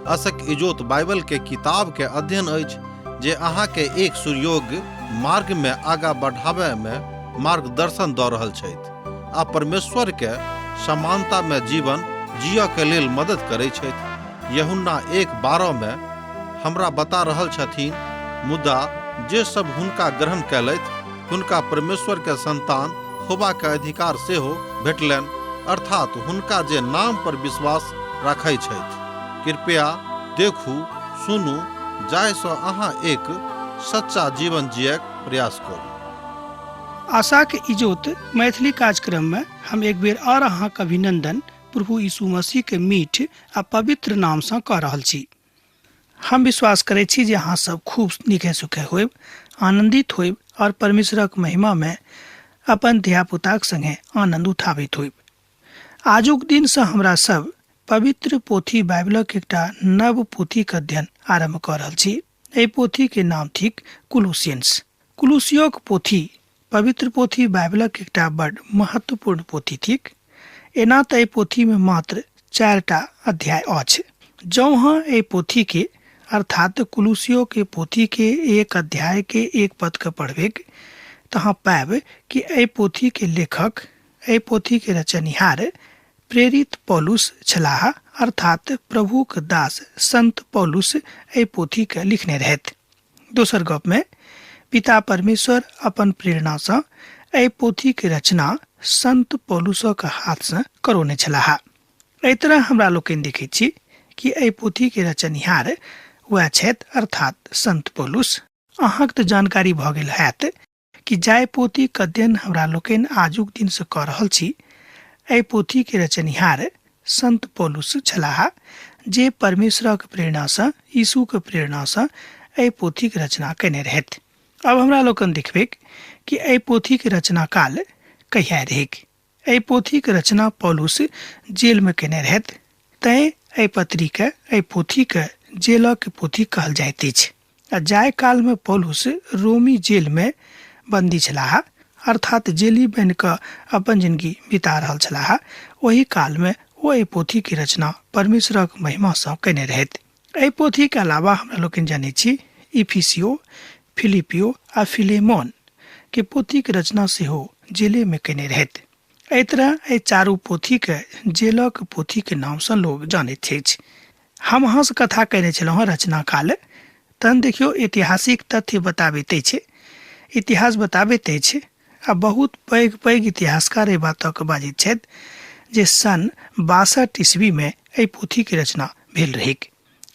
असक इजोत बाइबल के किताब के अध्ययन अछि जे अहाँ के एक सुयोग्य मार्ग में आगा बढ़ावे में मार्गदर्शन दऽ रहल छथि आ परमेश्वर के समानता में जीवन जिय के लेल मदद करै छथि। यूहन्ना 1:12 में हमरा बता रहल छथिन, मुदा जे सब हुनका ग्रहण कयलथि हुनका परमेश्वर के संतान होबा के अधिकार सेहो भेटलनि, अर्थात हुनका जे नाम पर विश्वास राखै छथि। कृपया देखू, सुनू, जाहिसँ अहाँ एक सच्चा जीवन जियक प्रयास करू। आशा के इजोत मैथिली कार्यक्रम में हम एक बेर और अहाँ के अभिनंदन प्रभु यीशु मसीह के मीठ आ पवित्र नाम से कह रहल छी। हम विश्वास करै छी जे अहाँ सब खूब नीके सुखे होइब, आनंदित होइब और परमेश्वरक महिमा में अपन धिया पुताक संगे आनंद उठाबैत होइब। आजुक दिन से हमरा सब पवित्र पोथी बाइबलक एकटा नव पोथी के अध्ययन आरंभ कर रहल छी। एहि पोथी के नाम थिक कुलुसियंस। कुलुसियोक पोथी पवित्र पोथी बाइबलक एकटा बड़ महत्वपूर्ण पोथी थिक। एना तऽ एहि पोथी में मात्र 4टा अध्याय अछि। जौं हाँ एहि पोथी के अर्थात कुलुसियो के पोथी के एक अध्याय के एक पद के पढ़बे तहाँ पाएब कि एहि पोथी के लेखक, एहि पोथी के रचनिहार प्रेरित पौलुस छलाह, अर्थात प्रभु के दास संत पौलुस एहि पोथी के लिखने रहथि। दोसर गप में पिता परमेश्वर अपन प्रेरणा से एहि पोथी के रचना संत पौलुसक हाथ से करौने छलाह। एहि तरह हमरा लोकनि देखै छी कि एहि पोथी के रचनिहार वह छथि, अर्थात संत पौलुस। अहाँक तऽ जानकारी भऽ गेल हैत कि जाय पोथी के अध्ययन हमरा लोकनि आजुक दिन से कऽ रहल छी, एहि पोथी के रचनिहार संत पौलुस छलाह, जे परमेश्वरक प्रेरणा से, यीशु के प्रेरणा से एहि पोथी के रचना केने रहथि। अब हमरा लोकनि देखबे कि एहि पोथी के रचना काल कहिया रहेक। एहि पोथी के रचना पौलुस जेल में केने रहथि, तैं एहि पत्री के, एहि पोथी के जेलक पोथी कहल जाइत अछि। आ जाय काल में पौलुस रोमी जेल में बंदी छलाह, अर्थात जेली बन कऽ अपन जिंदगी बिता रहल छलाह, ओही काल में ओ एहि पोथी के रचना परमेश्वरक महिमा सँ केने रहथि। एहि पोथी के अलावा हमरा लोकनि जानै छी इफिसियो, फिलिपियो आ फिलेमोन के पोथी के रचना सेहो जेले में केने रहथि। एहि तरह एहि चारू पोथी के जेलक पोथी के नाम सँ लोग जानैत अछि। हम अहाँ से कथा कहने छलहुँ रचना काल, तहन देखियौ ऐतिहासिक तथ्य बताबैत अछि, इतिहास बताबैत अछि। आ बहुत पैघ पैघ इतिहासकार एहि बातक बाजैत छथि जे सन 62 ईस्वी में एहि पोथी के रचना भेल रहेक।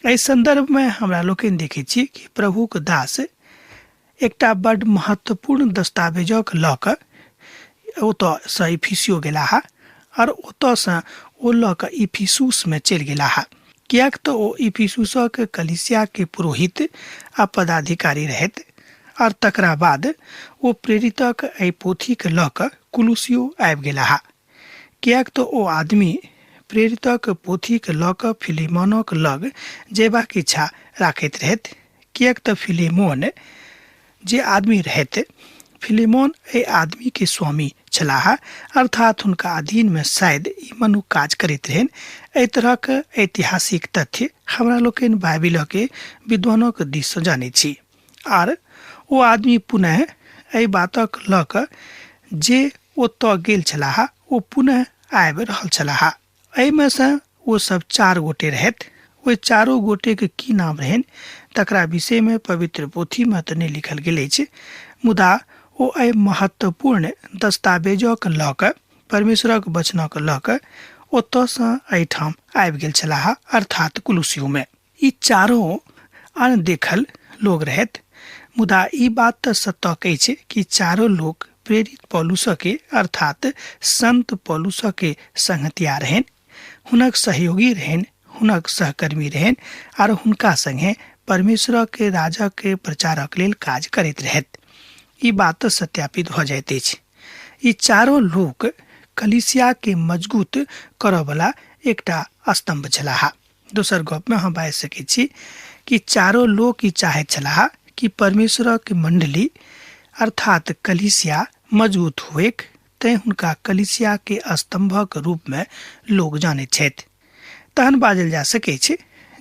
एहि संदर्भ में हमरा लोकनि देखै छी कि प्रभु के दास एकटा बड़ महत्वपूर्ण दस्तावेजक लऽ कऽ ओतऽ सँ इफिसियो गेलाह, और ओतऽ सँ ओ लऽ कऽ इफिसुस में चलि गेलाह, कियाक तऽ ओ इफिसुसक कलीसिया के पुरोहित आ पदाधिकारी रहथि। और तकरा बाद ओ प्रेरितक एहि पोथी के लऽ कऽ कुलुसियो आबि गेलाह, कियाक तऽ ओ आदमी प्रेरितक पोथी के लऽ कऽ फिलेमोनक लग जेबाक इच्छा राखैत रहथि, कियाक तऽ फिलेमोन जे आदमी रहथि, फिलेमोन एहि आदमी के स्वामी छलाह, अर्थात हुनका अधीन में शायद ई मनुष्य काज करैत रहन। एहि तरह के ऐतिहासिक तथ्य हमरा लोकनि बाइबिल के विद्वानों के दिस से जानै छी। आर ओ आदमी पुनः एहि बातक लऽ कऽ जे ओतऽ गेल छलाह, ओ पुनः आबि रहल छलाह। एहि में से ओ सब 4 गोटे रहथि। ओहि 4 गोटे के की नाम रहन तकरा विषय में पवित्र पोथी में तऽ नहि लिखल गेल अछि, मुदा ओ एहि महत्वपूर्ण दस्तावेजक लऽ कऽ, परमेश्वरक वचनक लऽ कऽ ओतऽ सँ एहिठाम आबि गेल छलाह, अर्थात कुलुसियो में। ई 4 अनदेखल लोग रहथि, मुदा ई बात तऽ सत्य अछि कि 4 लोग प्रेरित पौलुस के, अर्थात संत पौलुस के संगतिया रहन, हुनक सहयोगी रहन, हुनक सहकर्मी रहन, और हुनका संगे परमेश्वर के राजा के प्रचारक लेल काज करैत रहथि। ई बात सत्यापित भ जाइत अछि। ई 4 लोग कलीसिया के मजबूत करऽ वाला एकटा स्तंभ छलाह। दोसर गप में हम बाजि सकै छी कि 4 लोग ई चाहैत छलाह कि परमेश्वर के मंडली अर्थात कलीसिया मजबूत होएक, तैं हुनका कलीसिया के स्तंभक रूप में लोग जानैत छथि। तहन बाजल जा सकै छै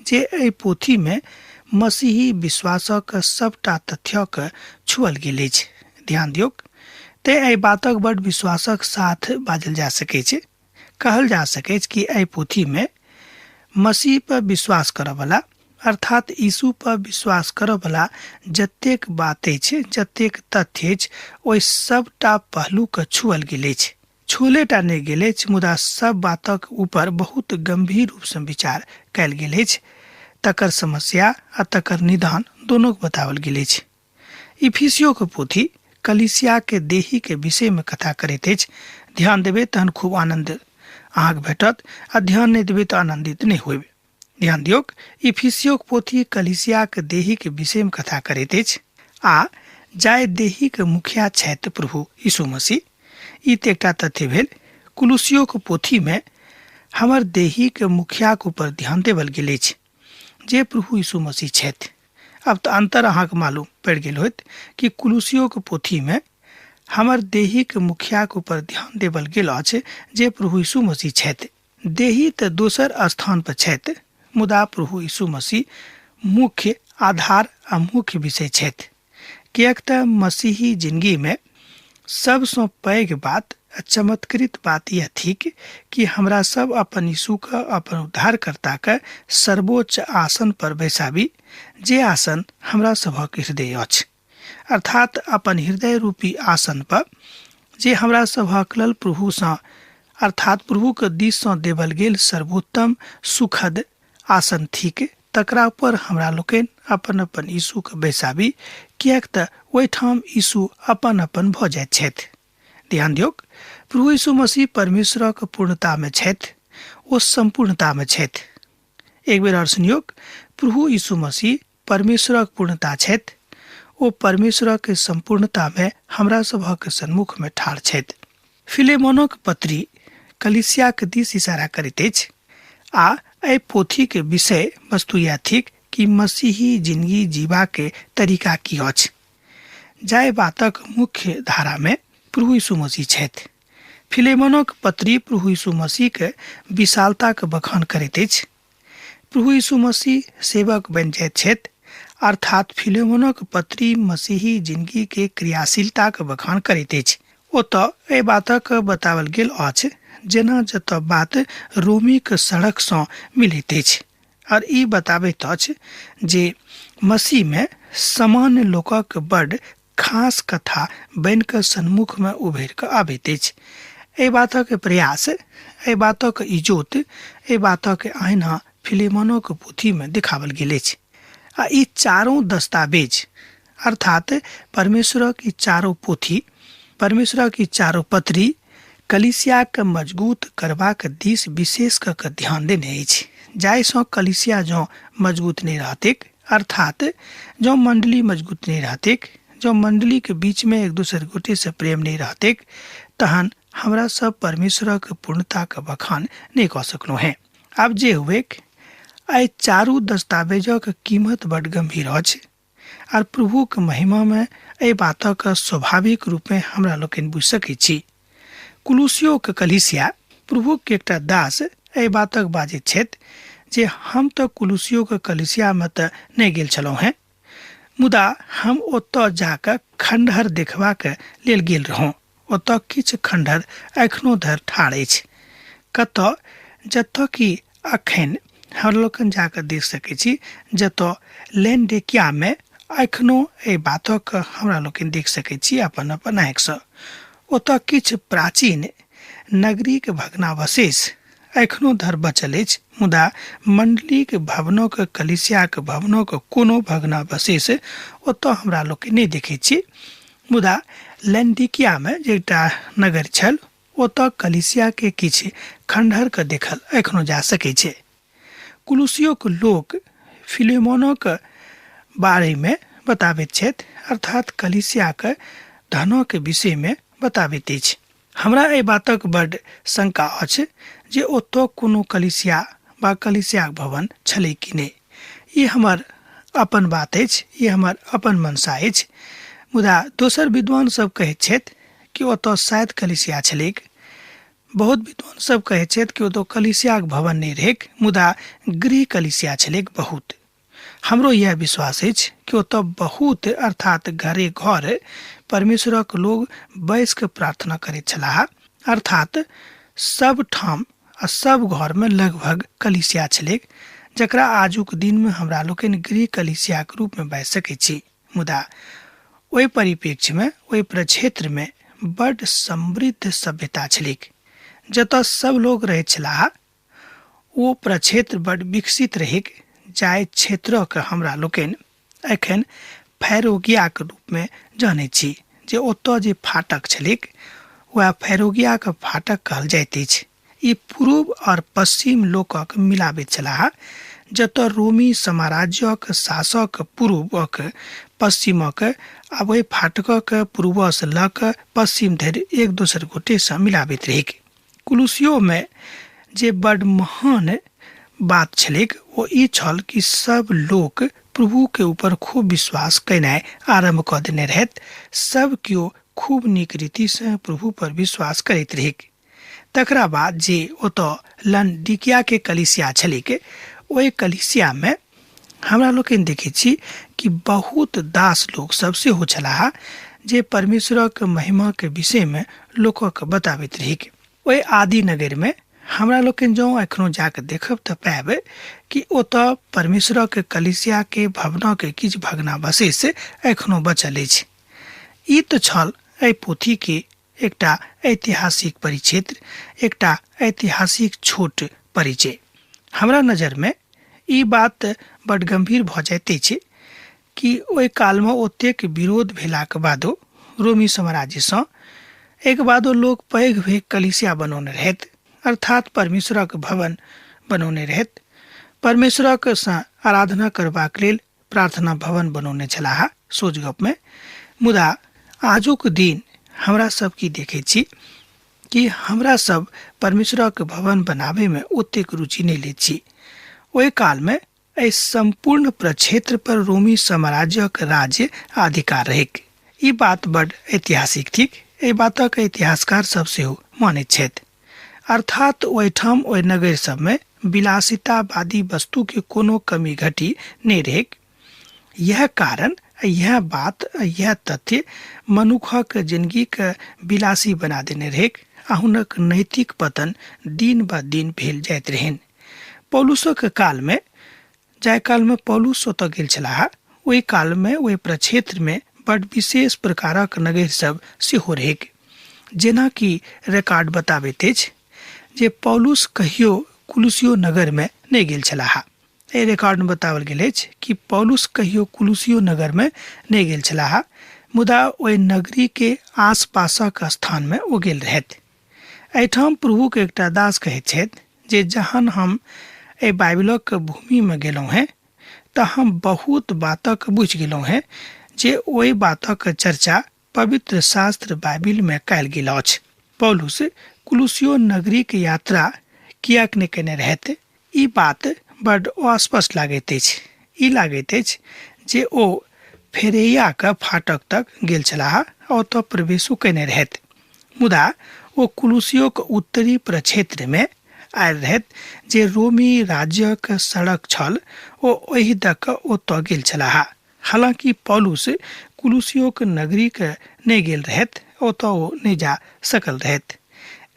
जे एहि पोथी में मसीही विश्वासक सबटा तथ्यक छुअल गेल अछि। ध्यान दियौ, ते एहि बातक बड़ विश्वासक साथ बाजल जा सकै छै। कहल जा सकै छै कि एहि पोथी में मसीह पर विश्वास करऽ वाला अर्थात यीशु पर विश्वास करऽ वाला जतेक बात अछि, जतेक तथ्य अछि, ओहि सबटा पहलू के छुअल गेल अछि। छुलेटा नहि गेल अछि, मुदा सब बातक ऊपर बहुत गंभीर रूप से विचार कयल गेल अछि। तकर समस्या आ तकर निदान दोनों के बतावल गेल अछि। इफिसियो के पोथी कलीसिया के देही के विषय में कथा करैत अछि। ध्यान देबै तहन खूब आनंद अहाँके भेटत, आ ध्यान नहीं देबै तो आनंदित नहीं होबे। ध्यान दियौ, इफिसियो के पोथी कलीसिया के देही के विषय में कथा करैत अछि आ जाय देही के मुखिया छथि प्रभु यीशु मसीह। ई तऽ एकटा तथ्य भेल। कुलुसियो के पोथी में हमर देही के मुखिया के ऊपर ध्यान देवल गेल अछि, जे प्रभु यीशु मसीह छथि। अब तो अंतर अहाँके मालूम पड़ गेल होत कि कुलुसियो के पोथी में हमर देही के मुखिया के ऊपर ध्यान देवल गेल अछि, जे प्रभु यीशु मसीह छथि। देही तऽ दोसर स्थान पर छथि, मुदा प्रभु यीशु मसीह मुख्य आधार आ मुख्य विषय छथि। किएक तऽ मसीही जिंदगी में सबसँ पैघ बात, चमत्कृत बात यह थिक कि हमरा सब अपन यीशु के, अपन उद्धारकर्ता के सर्वोच्च आसन पर बैसाबी, जे आसन हमरा सभक हृदय अछि। अर्थात अपन हृदय रूपी आसन पर जे हमरा सभक लेल प्रभु सँ अर्थात प्रभु के दिस सँ देवल गेल सर्वोत्तम सुखद आसन थिक, तकरा पर हमरा लोकनि अपन अपन यीशु के बैसाबी, किएक तऽ ओहिठाम यीशु अपन अपन भऽ जाइत छथि। ध्यान दियौ, प्रभु यीशु मसीह परमेश्वरक पूर्णता में छथि, ओ संपूर्णता में छथि। एक बेर और सुनियौ, प्रभु यीशु मसीह परमेश्वरक पूर्णता छथि, ओ परमेश्वरक संपूर्णता में हमरा सभक सन्मुख में ठाढ़ छथि। फिलेमोनक पत्री कलीसिया के दिस इशारा करैत अछि आ एहि पोथी के विषय वस्तु यह थिक कि मसीही जिंदगी जीवा के तरीका की अछि। जाय बातक मुख्य धारा में प्रभु यीशु मसीह छथि। फिलेमोनक पत्री प्रभु यीशु मसीह के विशालता के बखान करैत अछि। प्रभु यीशु मसीह सेवक बन जाइत छथि, अर्थात फिलेमोनक पत्री मसीही जिंदगी के क्रियाशीलता के बखान करैत अछि। ओतऽ एहि बातक बतावल गेल अछि जेना जतऽ बात रोमी के सड़क सँ मिलैत अछि, और ई बताबैत अछि जे मसीह में सामान्य लोकक बड़ खास कथा बन के सन्मुख में उभरि कऽ आबैत अछि। एहि बातक प्रयास, एहि बातक इजोत, एहि बातक आईना फिलेमोनक पोथी में दिखावल गेल अछि। आ ई चारों दस्तावेज अर्थात परमेश्वरक ई चारों पोथी, परमेश्वरक ई चारों पत्री कलीसिया के मजबूत करबाक दिस विशेष कऽ के ध्यान देने अछि। जाहिसँ कलीसिया जँ मजबूत नहीं रहतैक, अर्थात जँ मंडली मजबूत नहीं रहतैक, जँ मंडली के बीच में एक दूसरे गोटे से प्रेम नहीं रहतैक, तहन हमरा सब परमेश्वरक पूर्णता के बखान नहीं कऽ सकलहुँ हैं। आब जे हुएक, एहि चारू दस्तावेजक कीमत बड़ गंभीर अछि, और प्रभु के महिमा में एहि बातक स्वाभाविक रूप में हमरा लोकनि बुझि सकैत छी। कुलुसियो के कलीसिया प्रभु के एकटा दास एहि बातक बाजैत छथि जे हम तऽ कुलुसियो के कलीसिया में तऽ नहीं गेल छलहुँ हैं, मुदा हम ओतऽ जाकऽ खंडहर देखबाक लेल गेल रहौं। ओतऽ किछु खंडहर एखनो धरि ठाढ़ अछि, कतऽ जतऽ कि अखन हम लोकनि जाकऽ देख सकैत छी, जतऽ लैंडिकिया में एखनो एहि बातक हमरा लोकनि देख सकैत छी अपन अपन आँखिसँ। ओतऽ किछु प्राचीन नगरी के भग्नावशेष एखनो धरि बचल अछि, मुदा मंडली के भवनक, कलीसिया के भवनक कोनो भग्नावशेष ओतऽ हमरा लोकनि नहीं देखैत छी। मुदा लैंडिकिया में जे एकटा नगर छल, ओतऽ कलीसिया के किछु खंडहर के देखल एखनो जा सकैत छै। कुलुसियो के लोक फिलेमोनक बारे में बताबैत छथि, अर्थात कलीसिया के धनक के विषय में बताबैत अछि। हमरा एहि बातक बड़ शंका अछि जे ओतऽ कोनो कलीसिया वा कलीसिया भवन छलै कि नहीं। ई हमर अपन बात अछि, ई हमर अपन मनसा अछि, मुदा दोसर विद्वान सब कहैत छथि कि ओतऽ शायद कलीसिया छलैक। बहुत विद्वान सब कहै छथि कि ओ तो कलिसियाक भवन नहि रहेक, मुदा गृह कलिसिया छलेक बहुत। हमरो यह विश्वास अछि कि ओतऽ बहुत अर्थात घरे घर परमेश्वरक लोग बैस के प्रार्थना करैत छलाह। अर्थात सब ठाम आ सब घर में लगभग कलिसिया छलेक, जकरा आजुक दिन में हमरा लोकनि गृह कलिसिया के रूप में बाजि सकै छी। मुदा ओहि परिप्रेक्ष्य में, ओहि प्रक्षेत्र में बड समृद्ध सभ्यता छलेक, जतऽ सब लोग रहैत छलाह। ओ प्रक्षेत्र बड विकसित रहेक, जाहि क्षेत्रक हमरा लोकनि एखन फैरोगिया के रूप में जानै छी। जे ओतऽ जे फाटक छलेक वह फैरोगिया के फाटक कहल जाइत अछि। ई पूर्व और पश्चिम लोकक मिलाबैत छलाह, जतऽ रोमी साम्राज्यक शासक पूर्वक पश्चिमक आ ओहि फाटकक पूर्व से लऽ कऽ पश्चिम धरि एक दोसर गोटे से मिलाबैत रहेक। कुलुसियो में जे बड महान बात छलेक वो ई छल कि सब लोग प्रभु के ऊपर खूब विश्वास केनाइ आरंभ कऽ देने रहैत। सब केओ खूब नीक रीति से प्रभु पर विश्वास करैत रहेक। तकरा बाद जे ओतऽ लनडिकिया के कलिसिया छलेक, ओहि कलिसिया में हमरा लोकनि देखै छी कि बहुत दास लोग सब सेहो छलाह, जे परमेश्वरक महिमा के विषय में लोकक बताबैत रहेक। ओहि आदि नगर में हमरा लोकनि जँ एखनो जाके देखब तऽ पाएब कि ओतऽ परमेश्वरक कलिसिया के भवनक किछु भग्नावशेष एखनो बचल अछि। ई तऽ छल एहि पोथी के एकटा ऐतिहासिक परिक्षेत्र, एकटा ऐतिहासिक छोट परिचय। हमरा नजर में ई बात बड गंभीर भऽ जाइत अछि कि ओहि काल में ओतेक विरोध भेलाक बादो रोमी साम्राज्य सँ एक बादो लोग पैघ पैघ कलिसिया बनौने रहैत, अर्थात परमेश्वरक भवन बनौने रहैत। परमेश्वरक सँ आराधना करबाक लेल प्रार्थना भवन बनौने छलाह सोझ गप में। मुदा आजुक दिन हमरा सब की देखै छी कि हमरा सब परमेश्वरक भवन बनाबे में ओतेक रुचि नहीं ले छी। ओहि काल में एहि संपूर्ण प्रक्षेत्र पर रोमी साम्राज्यक राज्य अधिकार रहेक। ई बात बड ऐतिहासिक थिक। एहि बातक इतिहासकार सब सेहो मानैत छथि। अर्थात ओहिठाम ओहि नगर सब में विलासितावादी वस्तु के कोनो कमी घटी नहीं रहेक। यह कारण, यह बात, यह तथ्य मनुखक जिंदगी के विलासी बना देने रहेक आ हुनक नैतिक पतन दिन ब दिन भेल जाइत रहन। पौलुसक काल में, जाहि काल में पौलुस ओतऽ गेल छलाह, ओहि काल में ओहि प्रक्षेत्र में बड विशेष प्रकारक नगर सब सेहो रहेक। जेना कि रिकॉर्ड बताबैत अछि जे पौलुस कहियो कुलुसियो नगर में नहीं गेल छलाह। एहि रिकॉर्ड में बताओल गेल अछि कि पौलुस कहियो कुलुसियो नगर में नहीं गेल छलाह, मुदा ओहि नगरी के आस पासक स्थान में ओ गेल रहथि। एहिठाम प्रभु के एकटा दास कहैत छथि जे जहन हम एहि बाइबलक भूमि में गेलहुँ हैं तऽ हम बहुत बातक बुझि गेलहुँ हैं जे ओहि बातक चर्चा पवित्र शास्त्र बाइबिल में कयल गेल अछि। पौलुस कुलुसियो नगरी के यात्रा कियाक नहि केने रहथि, ई बात बड अस्पष्ट लागैत अछि। ई लागैत अछि जे ओ फेरैया के फाटक तक गेल छलाह, ओतऽ प्रवेशो केने रहथि। मुदा ओ कुलुसियो के उत्तरी प्रक्षेत्र में आयल रहथि जे रोमी राज्यक सड़क छल। ओ ओहि दऽ कऽ ओतऽ गेल छलाह। हालांकि पौलुस कुलुसियो के नगरी के नहीं गेल रहथि, ओतऽ ओ नहीं जा सकल रहथि।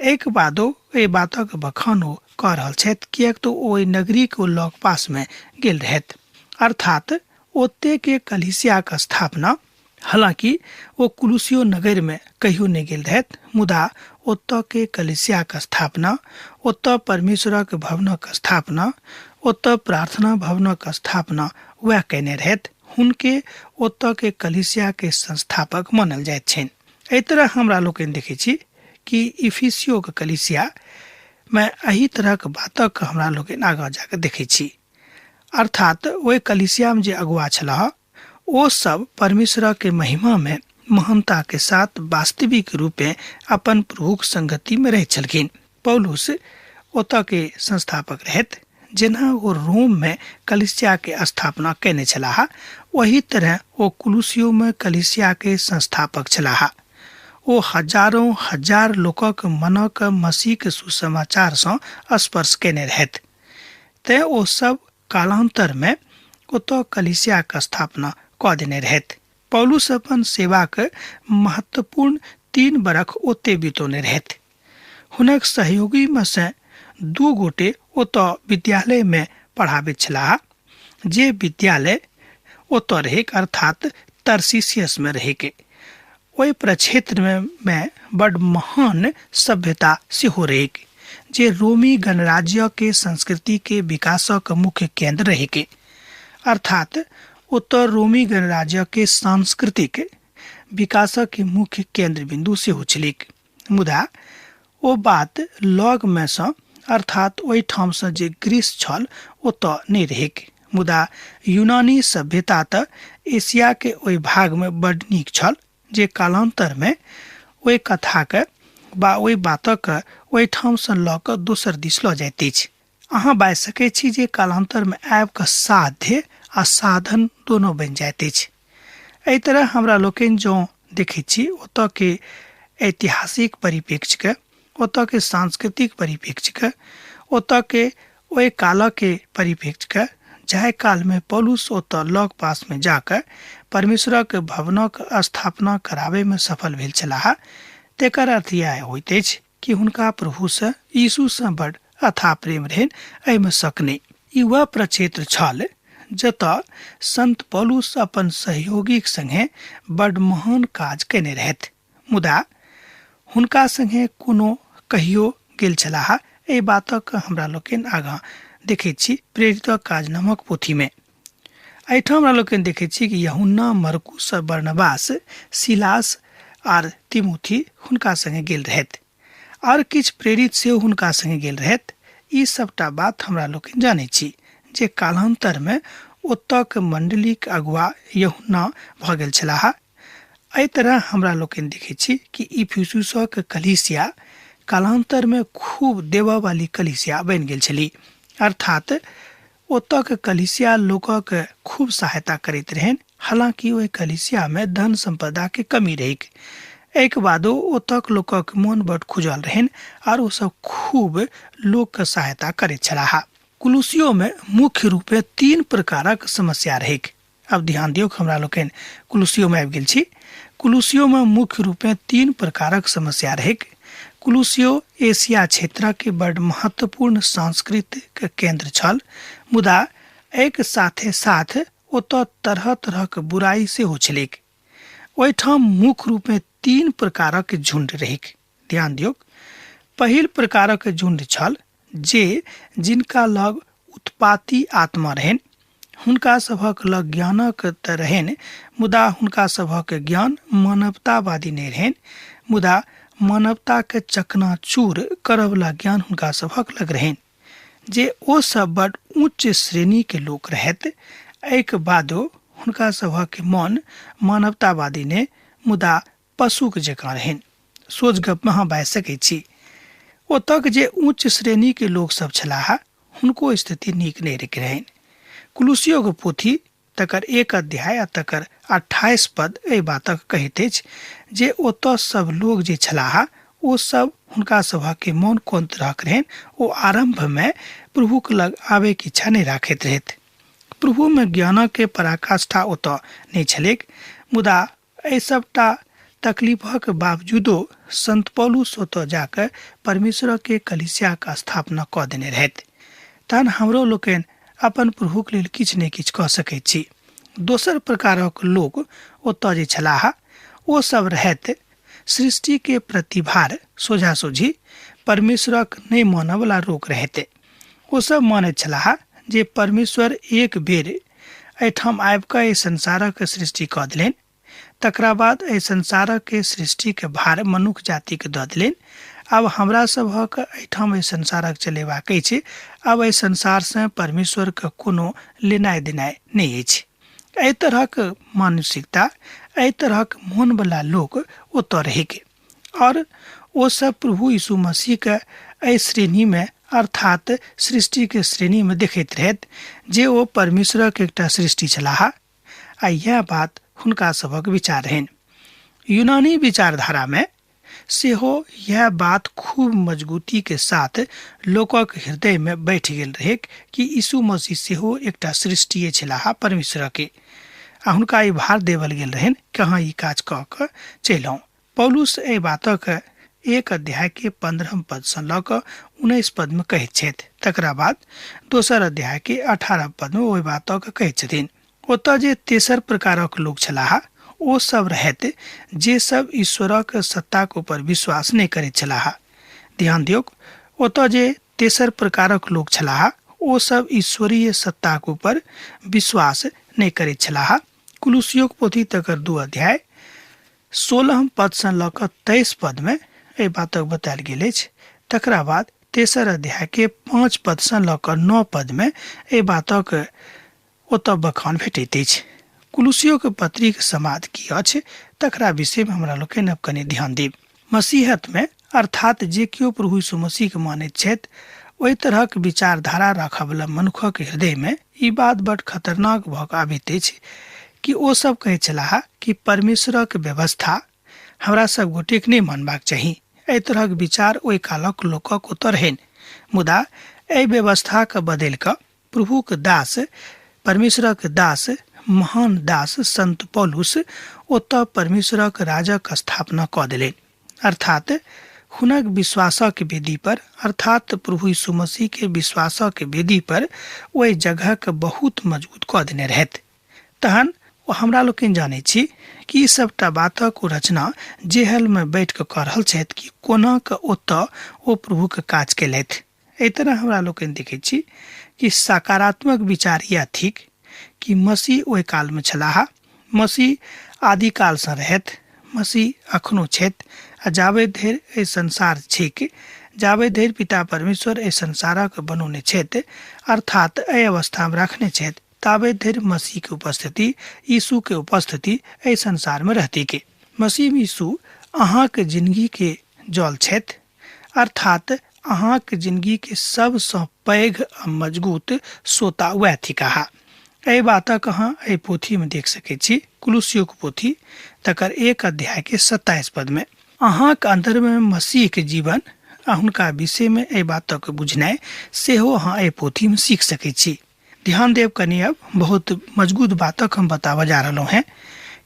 एक बादो एहि बातक बखान ओ कऽ रहल छथि, किएक तो ओहि नगरी के लग पास में गेल रहथि। अर्थात ओते के कलिसिया के स्थापना, हालांकि वो कुलुसियो नगर में कहियो नहीं गेल रहथि, मुदा ओतऽ के कलिसिया के स्थापना, ओतऽ परमेश्वरक भवनक स्थापना, ओतऽ प्रार्थना भवनक स्थापना वह केने रहथि। हुनके ओतऽ के कलिसिया के संस्थापक मानल जाइत छनि। एहि तरह हमरा लोकनि देखै छी कि इफिसियो के कलिसिया में एही तरह के बातक हमरा लोकनि आगाँ जाके देखै छी। अर्थात ओहि कलिसिया में जे अगुआ छलाह, ओ सब परमेश्वर के महिमा में महानता के साथ वास्तविक रूप में अपन प्रभुक संगति में रहैत छलखिन। पौलुस ओतऽ के संस्थापक रहथि। जेना वो रोम में कलिसिया के स्थापना केने छलाह, वही तरह वो कुलुसियो में कलिसिया के संस्थापक छलाह। ओ हजारों हजार लोकक मनक मसीह सुसमाचार सँ स्पर्श केने रहथि। तैं ओ सब कालांतर में ओतऽ कलीसियाक स्थापना कऽ देने रहथि। पौलुस अपन सेवाक महत्वपूर्ण 3 बरख ओते बितौने रहथि। हुनक सहयोगी में से 2 गोटे ओतऽ विद्यालय में पढ़ाबैत छलाह, जे विद्यालय ओतऽ रहेक अर्थात तर्सिसियस में रहेके। ओहि प्रक्षेत्र में बड़ महान सभ्यता सेहो रहेके, जे रोमी गणराज्य के संस्कृति के विकासक मुख्य केंद्र रहेके। अर्थात उत्तर रोमी गणराज्य के सांस्कृतिक विकासक के मुख्य केंद्र बिंदु सेहो छलिक। मुदा ओ बात लग में सँ अर्थात ओहि ठाम सँ जे ग्रीस छल ओतऽ नहि रहेके। मुदा यूनानी सभ्यता तऽ एशिया के ओहि भाग में बड़ नीक छल, जे कालांतर में ओहि कथाक बा ओहि बातक ओहि ठाम सँ लऽ कऽ दोसर दिस लऽ जाइत अछि। अहाँ बाजि सकै छी जे कालांतर में आबि कऽ साध्य आ साधन दोनों बनि जाइत अछि। एहि तरह हमरा लोकनि जँ देखैत छी ओतऽ के ऐतिहासिक परिप्रेक्ष्य के, ओतऽ के सांस्कृतिक परिप्रेक्ष्य के, ओतऽ के ओहि काल के परिप्रेक्ष्य के, जाहि काल में पौलुस ओतऽ लग पास में जाकर परमेश्वरक भवनक स्थापना कराबे में सफल भेल छलाह, तेकर अर्थ यह होइत अछि कि हुनका प्रभु से यीशु से बड़ अथाह प्रेम रहनि। एहिमे शक नहि। ई वह प्रक्षेत्र छल जतऽ संत पौलुस अपन सहयोगीक संगे बड़ महान काज केने रहथि। मुदा हुनका संगे कोनो कहियो गेल छलाह। एहि बातक हमरा लोकनि आगाँ देखैत छी प्रेरितक काज नामक पोथी में। एहिठाम हमरा लोकनि देखैत छी कि यूहन्ना, मरकुस, बरनबास, सिलास आर तिमुथी हुनका संगे गेल रहथि, आर किछु प्रेरित सेहो हुनका संगे गेल रहथि। ई सबटा बात हमरा लोकनि जानै छी, जे कालांतर में ओतक मंडलीक अगुआ यूहन्ना भऽ गेल छलाह। एहि तरह हमरा लोकनि देखैत छी कि इफिसुसक कलीसिया कालांतर में खूब देवा वाली कलीसिया बनि गेल छली। अर्थात ओतक कलीसिया लोकक खूब सहायता करैत रहनि। हालांकि ओहि कलीसिया में धन संपदा के कमी रहिक। एक बादो ओतक लोकक मन बड़ खुजल रहनि आर ओ सब खूब लोक के सहायता करैत छलाह। कुलुसियो में मुख्य रूपे 3 प्रकारक समस्या रहिक। अब ध्यान दियौ, हमरा लोकनि कुलुसियो में आबि गेल छी। कुलुसियो में मुख्य रूपे 3 प्रकारक समस्या रहिक। कुलुसियो एशिया क्षेत्र के बड़ महत्वपूर्ण सांस्कृतिक केंद्र छल। मुदा एक साथे साथ ओतऽ तरह तरह के बुराई सेहो छलिक। ओहिठाम मुख्य रूप में 3 प्रकारक झुंड रहिक। ध्यान दियौ, पहिल प्रकारक झुंड छल जे जिनका लग उत्पाती आत्मा रहनि। हुनका सभक लग ज्ञानक तऽ रहनि, मुदा हुनका सभक ज्ञान मानवतावादी नहि रहनि। मुदा मानवता के चकनाचूर करवला ज्ञान हुनका सभक लग रहनि, जे ओ सब बड़ उच्च श्रेणी के लोक रहथि। एहिक बादो हुनका सभक मन मानवतावादी ने, मुदा पशुक जकाँ रहनि। सोच गप में अहाँ बाजि सकैत छी। ओतक जे उच्च श्रेणी के लोक सब छलाह, हुनको स्थिति नीक नहि रहनि। कुलुसियो के पोथी तकर 1 अध्याय आ तकर 28 पद एहि बातक कहैत अछि जे ओतऽ सब लोग जे छलाह ओ सब हुनका सभक के मन कोन तरहक रहनि। ओ आरंभ में प्रभु के लग आबे के इच्छा नहीं राखैत रहथि। प्रभु में ज्ञानक के पराकाष्ठा ओतऽ नहीं छलैक। मुदा एहि सबटा तकलीफक बावजूदो संत पौलुस ओतऽ जाकर परमेश्वर के कलीसिया का स्थापना कऽ देने रहथि। तहन हमरो लोकनि अपन प्रभु के लेल किछु ने किछु कऽ सकैत छी। दोसर प्रकारक लोग ओतऽ जे छलाह ओ सब रहथि सृष्टि के प्रतिभार सोझा सोझी परमेश्वरक नहीं मानय वाला लोक रहते। ओ सब मानैत छलाह जे परमेश्वर एक बेर एहिठाम आबि कऽ एहि संसारक सृष्टि कऽ देलनि, तकरा बाद एहि संसारक के सृष्टि के भार मनुष्य जाति के दऽ देलनि। आब हमरा सभक एहिठाम एहि संसारक चलेबाक अछि। आब एहि संसार से परमेश्वर के कोनो लेनाइ देनाइ नहीं अछि। एहि तरहक मानसिकता, एहि तरहक मन वाला लोग ओतऽ रहेके, और ओ सब प्रभु यीशु मसीह के एहि श्रेणी में अर्थात सृष्टि के श्रेणी में देखैत रहथि जे ओ परमेश्वर के एकटा सृष्टि छलाह। आ यह बात हुनका सभक विचार रहनि। यूनानी विचारधारा में सेहो यह बात खूब मजबूती के साथ लोकक हृदय में बैठ गेल रहे कि यीशु मसीह सेहो एकटा सृष्टिए छलाह परमेश्वर के। आ हुनका ई भार देवल गेल रहन कि अहाँ ई काज कऽ कऽ चलि आउ। पौलुस एहि बातक 1 अध्याय के 15 पद से लऽ कऽ 19 पद में कहैत छथि। तकरा बाद 2 अध्याय के 18 पद में ओहि बातक कहैत छथिन। ओतऽ जे तेसर प्रकारक लोग छलाह ओ सब रहत जे सब ईश्वरक सत्ताक ऊपर विश्वास नहीं करैत छलाह। ध्यान दियौ, ओतऽ जे तेसर प्रकारक लोग छलाह ओ सब ईश्वरीय सत्ताक ऊपर विश्वास नहीं करैत छलाह। कुलुसियोक पोथी तकर 2 अध्याय 16 पद से लऽ कऽ 23 पद में एहि बातक बतायल गेल अछि। तकरा बाद तेसर अध्याय के 5 पद से लऽ कऽ 9 पद में एहि बातक ओतऽ बखान भेटैत अछि। कुलुसियोक पत्रीक समाद की अछि तकरा विषय में हमरा लोकनि अब कनि ध्यान देब। मसीहत में अर्थात जे केओ प्रभु यीशु मसीह के मानैत छथि ओहि तरहक विचारधारा राखयवला मनुखक हृदय में ई बात बड़ खतरनाक भऽ कऽ आबैत अछि कि ओ सब कहै छलाह कि परमेश्वरक व्यवस्था हमरा सब गोटेक नहि मानबाक चाही। एहि तरहक विचार ओहि कालक लोकक ओतऽ रहनि। मुदा एहि व्यवस्था के बदलि कऽ प्रभुक दास, परमेश्वरक दास, महान दास संत पौलुस ओतऽ परमेश्वरक राजक स्थापना कऽ देलनि। अर्थात हुनक विश्वासक वेदी पर, अर्थात प्रभु यीशु मसीह के विश्वासक वेदी पर ओहि जगह के बहुत मजबूत कऽ देने रहथि। तहन हमरा लोकनि जानै छी कि ई सबटा बातक रचना जेहल में बैठ कऽ रहल छथि कि कोना कऽ ओतऽ ओ प्रभु के काज केलथि। एहि तरह हमरा लोकनि देखै छी कि सकारात्मक विचार यह थिक कि मसीह ओहि काल में छलाह, मसीह आदि काल से रहथि, मसीह अखनो छथि आ जाबे धरि एहि संसार छिक, जाबे धरि पिता परमेश्वर एहि संसारक बनौने छथि अर्थात एहि अवस्था में रखने छथि, ताबे धरि मसीह के उपस्थिति, यीशु के उपस्थिति एहि संसार में रहती के। मसीह यीशु अहाँ के जिंदगी के जल छथि, अर्थात अहाँ के जिंदगी के सबसँ पैघ आ मजबूत सोता वह थिकाह। एहि बातक अहाँ एहि पोथी में देख सकैत छी। कुलुसियोक पोथी तकर 1 अध्याय के 27 पद में अहाँ के अंदर में मसीह के जीवन आ हुनका विषय में एहि बातक बुझनाइ सेहो अहाँ एहि पोथी में सीख सकैत छी। ध्यान देव कनी, अब बहुत मजबूत बातक हम बतावा जा रहलहुँ हैं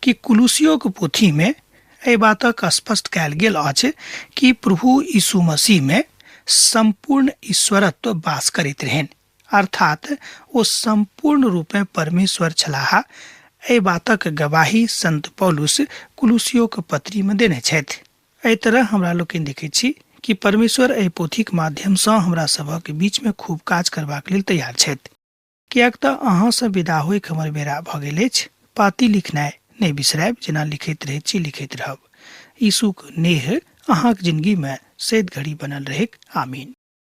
कि कुलुसियोक पोथी में एहि बातक स्पष्ट कयल गेल अछि कि प्रभु यीशु मसीह में संपूर्ण ईश्वरत्व वास करैत रहनि, अर्थात ओ संपूर्ण रूप में परमेश्वर छलाह। एहि बातक गवाही संत पौलुस कुलुसियोक पत्री में देने छथि। एहि तरह हमरा लोकनि देखैत छी कि परमेश्वर एहि पोथीक माध्यम सँ हमरा सभक बीच में खूब काज करबाक लेल तैयार छथि। किएक तऽ अहाँ सँ विदा होइक हमर बेरा भऽ गेल अछि। पाती लिखनाइ नहि बिसरायब, जेना लिखैत रहैत छी लिखैत रहब। यीशुक नेह अहाँक जिंदगी में सैद घड़ी बनल रहैक। आमीन।